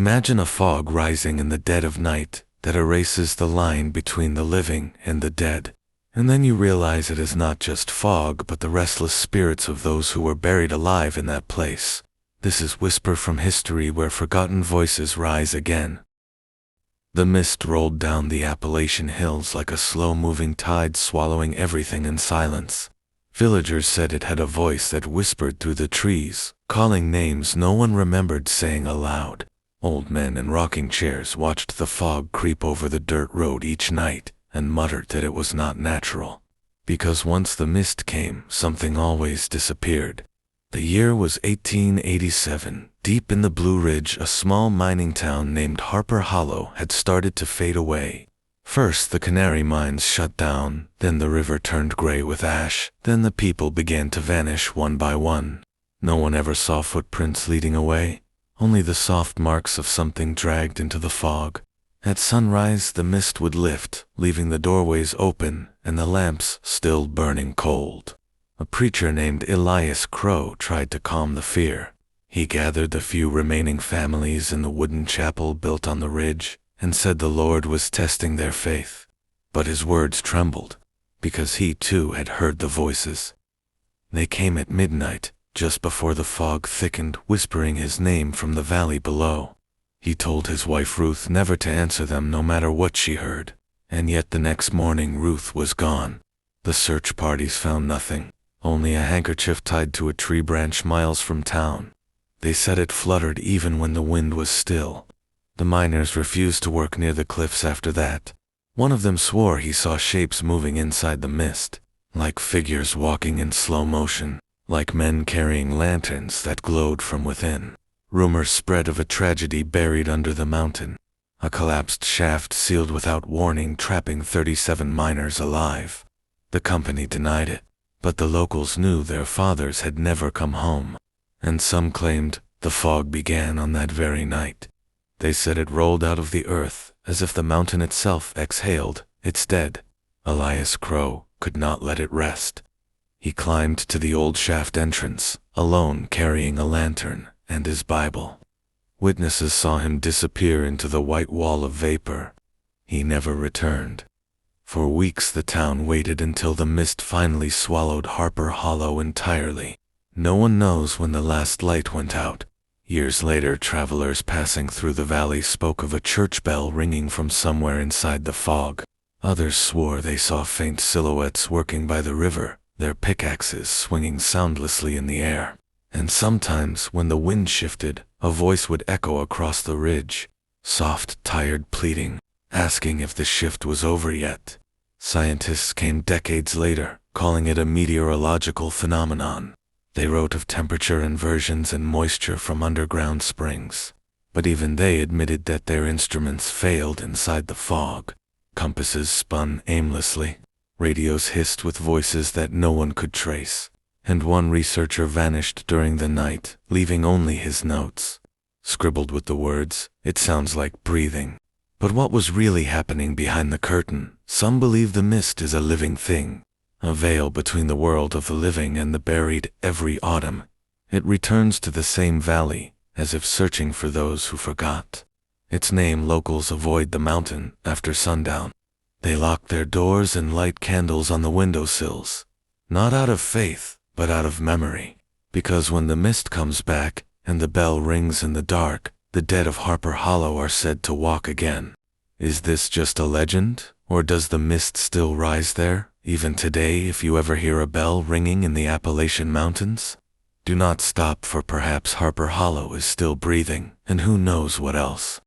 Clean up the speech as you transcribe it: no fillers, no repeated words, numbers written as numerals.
Imagine a fog rising in the dead of night that erases the line between the living and the dead. And then you realize it is not just fog but the restless spirits of those who were buried alive in that place. This is whisper from history where forgotten voices rise again. The mist rolled down the Appalachian hills like a slow-moving tide swallowing everything in silence. Villagers said it had a voice that whispered through the trees, calling names no one remembered saying aloud. Old men in rocking chairs watched the fog creep over the dirt road each night and muttered that it was not natural. Because once the mist came, something always disappeared. The year was 1887. Deep in the Blue Ridge, a small mining town named Harper Hollow had started to fade away. First the canary mines shut down, then the river turned gray with ash, then the people began to vanish one by one. No one ever saw footprints leading away, only the soft marks of something dragged into the fog. At sunrise the mist would lift, leaving the doorways open and the lamps still burning cold. A preacher named Elias Crow tried to calm the fear. He gathered the few remaining families in the wooden chapel built on the ridge and said the Lord was testing their faith. But his words trembled, because he too had heard the voices. They came at midnight, just before the fog thickened, whispering his name from the valley below. He told his wife Ruth never to answer them no matter what she heard. And yet the next morning Ruth was gone. The search parties found nothing, only a handkerchief tied to a tree branch miles from town. They said it fluttered even when the wind was still. The miners refused to work near the cliffs after that. One of them swore he saw shapes moving inside the mist, like figures walking in slow motion, like men carrying lanterns that glowed from within. Rumors spread of a tragedy buried under the mountain, a collapsed shaft sealed without warning trapping 37 miners alive. The company denied it, but the locals knew their fathers had never come home. And some claimed the fog began on that very night. They said it rolled out of the earth as if the mountain itself exhaled its dead. Elias Crow could not let it rest. He climbed to the old shaft entrance, alone carrying a lantern and his Bible. Witnesses saw him disappear into the white wall of vapor. He never returned. For weeks the town waited until the mist finally swallowed Harper Hollow entirely. No one knows when the last light went out. Years later, travelers passing through the valley spoke of a church bell ringing from somewhere inside the fog. Others swore they saw faint silhouettes working by the river, their pickaxes swinging soundlessly in the air. And sometimes, when the wind shifted, a voice would echo across the ridge, soft, tired pleading, asking if the shift was over yet. Scientists came decades later, calling it a meteorological phenomenon. They wrote of temperature inversions and moisture from underground springs. But even they admitted that their instruments failed inside the fog. Compasses spun aimlessly. Radios hissed with voices that no one could trace. And one researcher vanished during the night, leaving only his notes. Scribbled with the words, "It sounds like breathing." But what was really happening behind the curtain? Some believe the mist is a living thing, a veil between the world of the living and the buried. Every autumn, it returns to the same valley, as if searching for those who forgot. Its name locals avoid the mountain after sundown. They lock their doors and light candles on the windowsills, not out of faith, but out of memory. Because when the mist comes back and the bell rings in the dark, the dead of Harper Hollow are said to walk again. Is this just a legend, or does the mist still rise there? Even today, if you ever hear a bell ringing in the Appalachian Mountains, do not stop, for perhaps Harper Hollow is still breathing, and who knows what else.